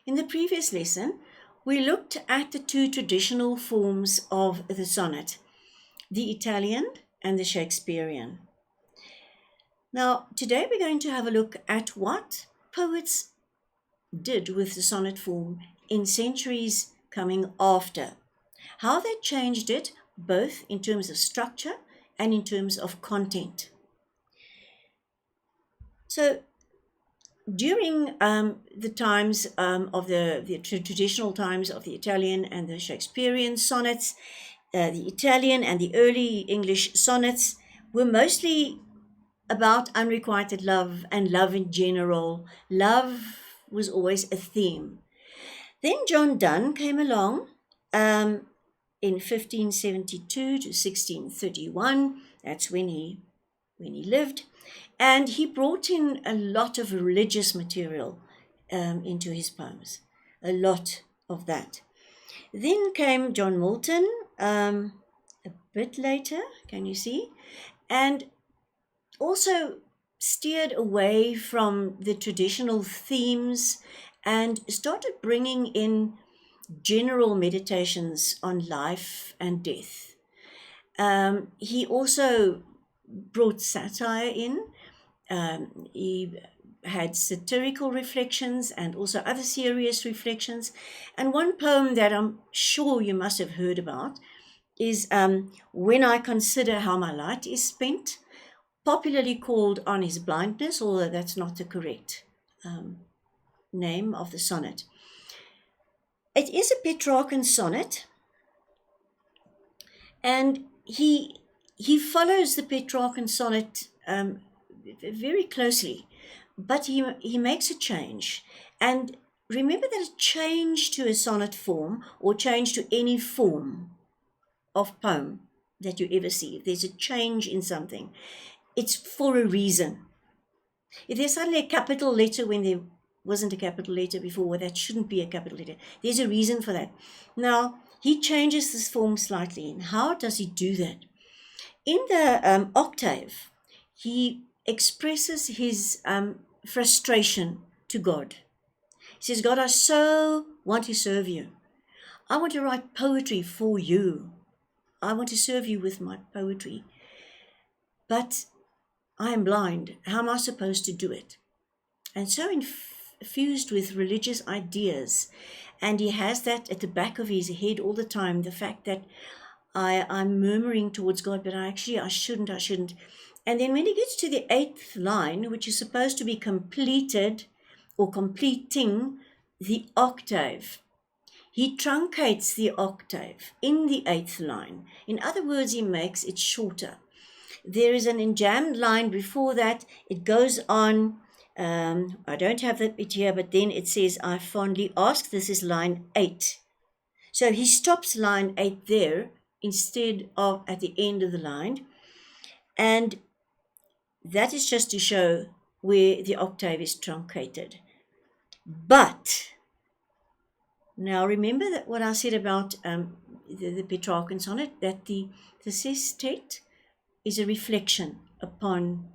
In the previous lesson, we looked at the two traditional forms of the sonnet, the Italian and the Shakespearean. Now, today we're going to have a look at what poets did with the sonnet form in centuries coming after, how they changed it both in terms of structure and in terms of content. So, during the times of the traditional times of the Italian and the Shakespearean sonnets, the Italian and the early English sonnets were mostly about unrequited love and love in general. Love was always a theme. Then John Donne came along in 1572 to 1631. That's when he lived. And he brought in a lot of religious material into his poems, a lot of that. Then came John Milton a bit later, can you see? And also steered away from the traditional themes and started bringing in general meditations on life and death. He also brought satire in. He had satirical reflections and also other serious reflections. And one poem that I'm sure you must have heard about is When I Consider How My Light Is Spent, popularly called On His Blindness, although that's not the correct name of the sonnet. It is a Petrarchan sonnet, and he follows the Petrarchan sonnet very closely, but he makes a change. And remember that a change to a sonnet form or change to any form of poem that you ever see, if there's a change in something, it's for a reason. If there's suddenly a capital letter when there wasn't a capital letter before, well, that shouldn't be a capital letter. There's a reason for that. Now, he changes this form slightly. And how does he do that? In the octave, he expresses his frustration to God. He says, God, I so want to serve you. I want to write poetry for you. I want to serve you with my poetry. But I am blind. How am I supposed to do it? And so infused with religious ideas. And he has that at the back of his head all the time, the fact that I'm murmuring towards God, but I shouldn't. And then when he gets to the 8th line, which is supposed to be completed or completing the octave, he truncates the octave in the 8th line. In other words, he makes it shorter. There is an enjambed line before that. It goes on. I don't have it here, but then it says, I fondly ask. This is line 8. So he stops line 8 there instead of at the end of the line. And that is just to show where the octave is truncated. But now remember that what I said about the Petrarchan sonnet, that the sestet is a reflection upon,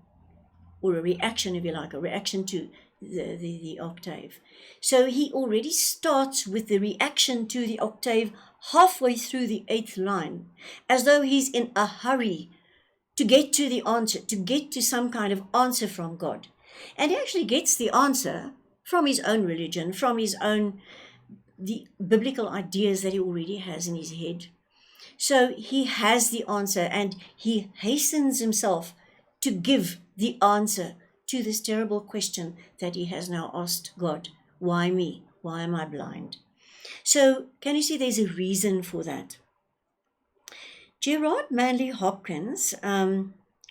or a reaction, if you like, a reaction to the octave. So he already starts with the reaction to the octave halfway through the 8th line, as though he's in a hurry to get to the answer, to get to some kind of answer from God. And he actually gets the answer from his own religion, from his own, the biblical ideas that he already has in his head. So he has the answer, and he hastens himself to give the answer to this terrible question that he has now asked God. Why me? Why am I blind? So can you see there's a reason for that? Gerard Manley Hopkins,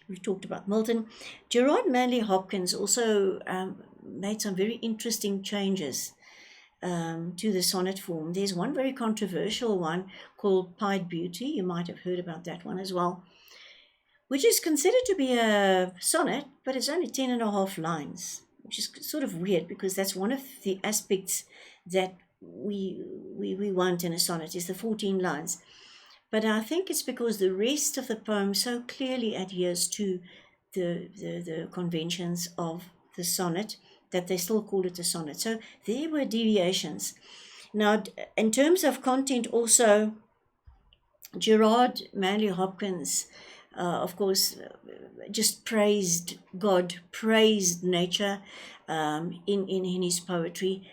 we've talked about Milton. Gerard Manley Hopkins also made some very interesting changes to the sonnet form. There's one very controversial one called Pied Beauty. You might have heard about that one as well, which is considered to be a sonnet, but it's only 10 and a half lines, which is sort of weird because that's one of the aspects that we want in a sonnet, is the 14 lines. But I think it's because the rest of the poem so clearly adheres to the conventions of the sonnet, that they still call it a sonnet. So there were deviations. Now, in terms of content also, Gerard Manley Hopkins, of course, just praised God, praised nature in his poetry.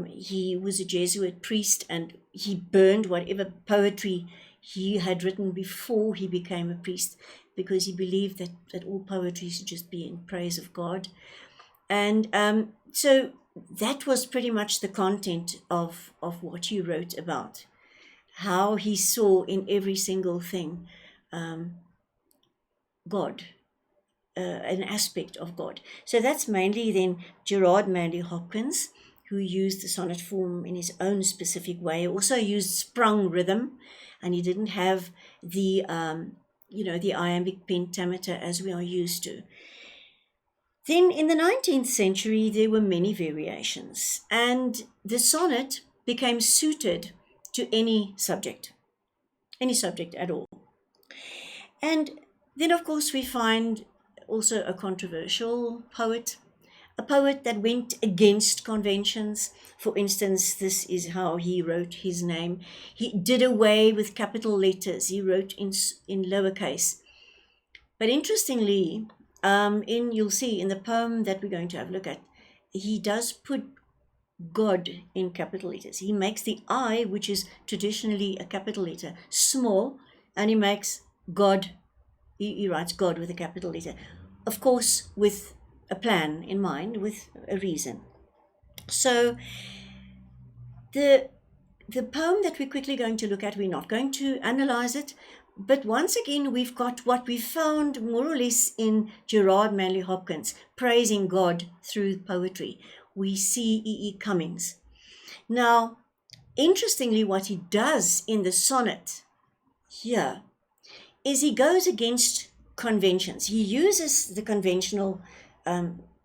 He was a Jesuit priest, and he burned whatever poetry he had written before he became a priest, because he believed that all poetry should just be in praise of God. And so that was pretty much the content of what he wrote about, how he saw in every single thing God, an aspect of God. So that's mainly then Gerard Manley Hopkins, who used the sonnet form in his own specific way. He also used sprung rhythm, and he didn't have the the iambic pentameter as we are used to. Then in the 19th century, there were many variations, and the sonnet became suited to any subject at all. And then, of course, we find also a controversial poet, a poet that went against conventions. For instance, this is how he wrote his name. He did away with capital letters. He wrote in lowercase. But interestingly, you'll see in the poem that we're going to have a look at, he does put God in capital letters. He makes the I, which is traditionally a capital letter, small, and he makes God, he writes God with a capital letter. Of course, with a plan in mind, with a reason. So the poem that we're quickly going to look at, we're not going to analyze it, but once again, we've got what we found more or less in Gerard Manley Hopkins, praising God through poetry. We see E. Cummings. Now, interestingly, what he does in the sonnet here is he goes against conventions. He uses the conventional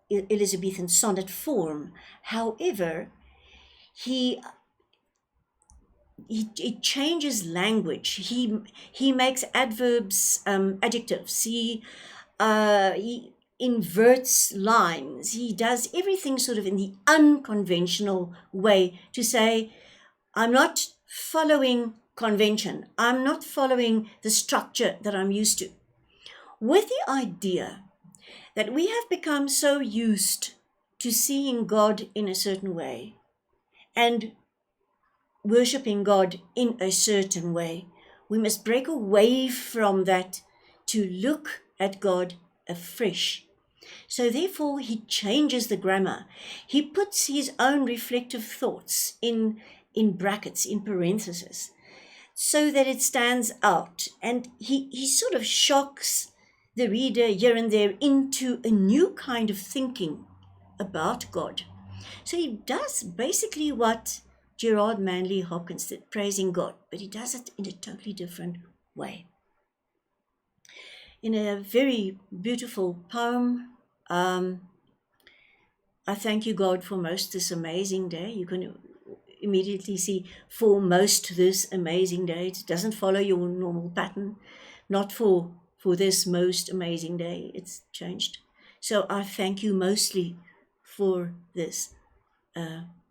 Elizabethan sonnet form. However, he changes language. He makes adverbs, adjectives. He inverts lines. He does everything sort of in the unconventional way to say, I'm not following convention. I'm not following the structure that I'm used to. With the idea that we have become so used to seeing God in a certain way and worshipping God in a certain way, we must break away from that to look at God afresh. So therefore, he changes the grammar. He puts his own reflective thoughts in brackets, in parentheses, so that it stands out. And he sort of shocks the reader here and there into a new kind of thinking about God. So he does basically what Gerard Manley Hopkins did, praising God, but he does it in a totally different way. In a very beautiful poem, I thank you, God, for most this amazing day. You can immediately see for most this amazing day. It doesn't follow your normal pattern. Not for this most amazing day. It's changed. So I thank you mostly for this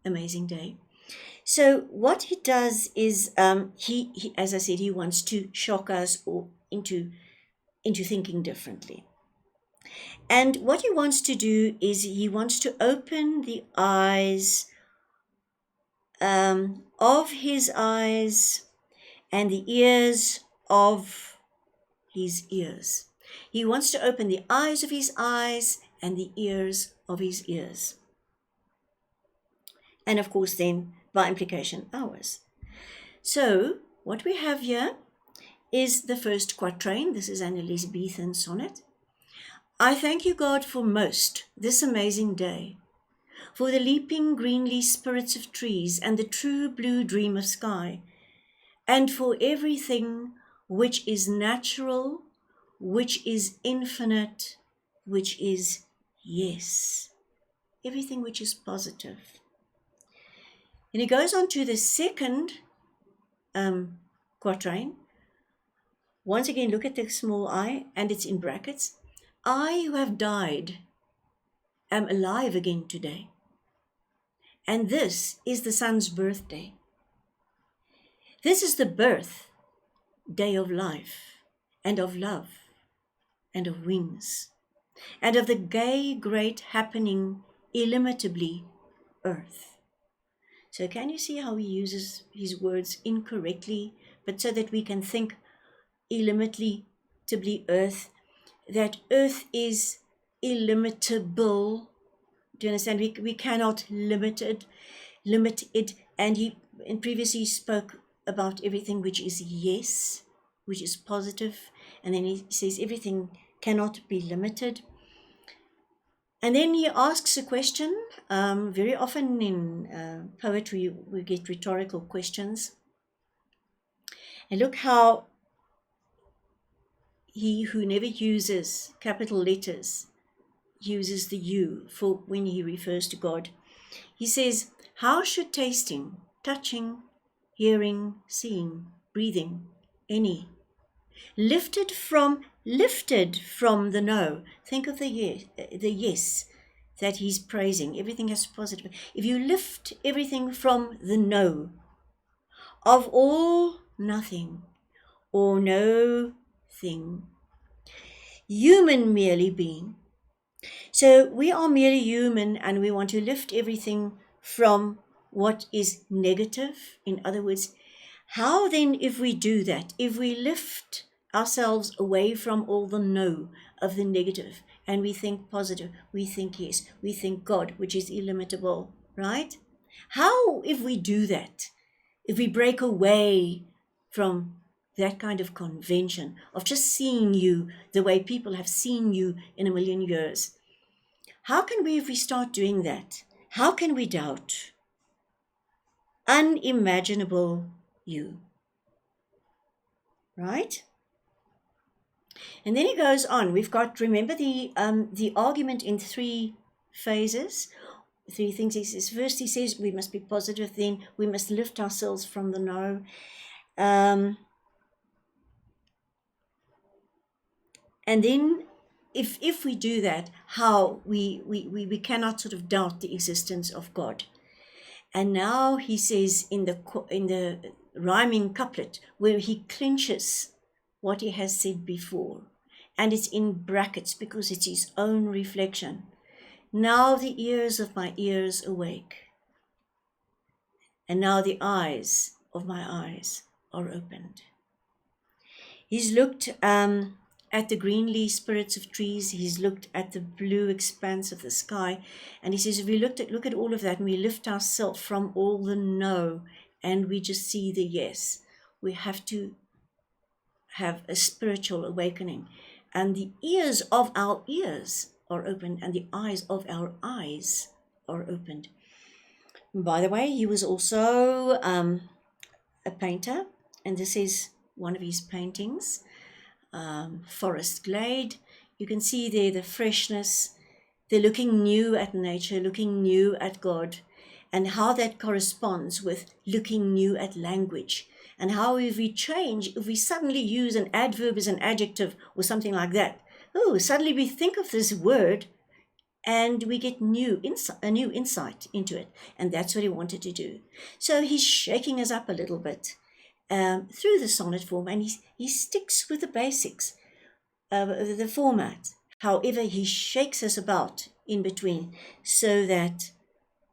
amazing day. So what he does is he as I said, he wants to shock us or into thinking differently. And what he wants to do is he wants to open the eyes of his eyes and the ears of his ears. He wants to open the eyes of his eyes and the ears of his ears. And of course then, by implication, ours. So what we have here is the first quatrain. This is an Elizabethan sonnet. I thank you, God, for most this amazing day, for the leaping greenly spirits of trees and the true blue dream of sky, and for everything which is natural, which is infinite, which is yes, everything which is positive. And he goes on to the second quatrain. Once again, look at the small I, and it's in brackets. I who have died am alive again today. And this is the sun's birthday. This is the birth day of life and of love and of wings and of the gay, great happening, illimitably earth. So can you see how he uses his words incorrectly, but so that we can think illimitably earth, that earth is illimitable. Do you understand? We cannot limit it. And he previously spoke about everything which is yes, which is positive, and then he says everything cannot be limited. And then he asks a question. Very often in poetry we get rhetorical questions. And look how he who never uses capital letters uses the you for when he refers to God. He says, how should tasting, touching, hearing, seeing, breathing, any, lifted from the no. Think of the yes that he's praising. Everything has positive. If you lift everything from the no, of all nothing or no thing, human merely being. So we are merely human, and we want to lift everything from what is negative. In other words, how then, if we do that, if we lift ourselves away from all the no of the negative, and we think positive, we think yes, we think God, which is illimitable, right? How, if we do that, if we break away from that kind of convention of just seeing you the way people have seen you in a million years, how can we, if we start doing that, how can we doubt unimaginable you? Right? And then he goes on. We've got, remember the argument in three phases, three things. He says, first he says we must be positive, then we must lift ourselves from the no. And then if we do that, how we cannot sort of doubt the existence of God. And now he says in the rhyming couplet where he clinches what he has said before, and it's in brackets because it's his own reflection. Now the ears of my ears awake, and now the eyes of my eyes are opened. He's looked at the greenly spirits of trees. He's looked at the blue expanse of the sky. And he says, if we look at all of that and we lift ourselves from all the no and we just see the yes, we have to have a spiritual awakening. And the ears of our ears are opened and the eyes of our eyes are opened. By the way, he was also a painter, and this is one of his paintings. Forest glade. You can see there the freshness. They're looking new at nature, looking new at God, and how that corresponds with looking new at language. And how if we suddenly use an adverb as an adjective or something like that, suddenly we think of this word and we get a new insight into it. And that's what he wanted to do. So he's shaking us up a little bit through the sonnet form, and he sticks with the basics of the format. However, he shakes us about in between so that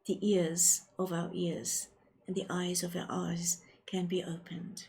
the ears of our ears and the eyes of our eyes can be opened.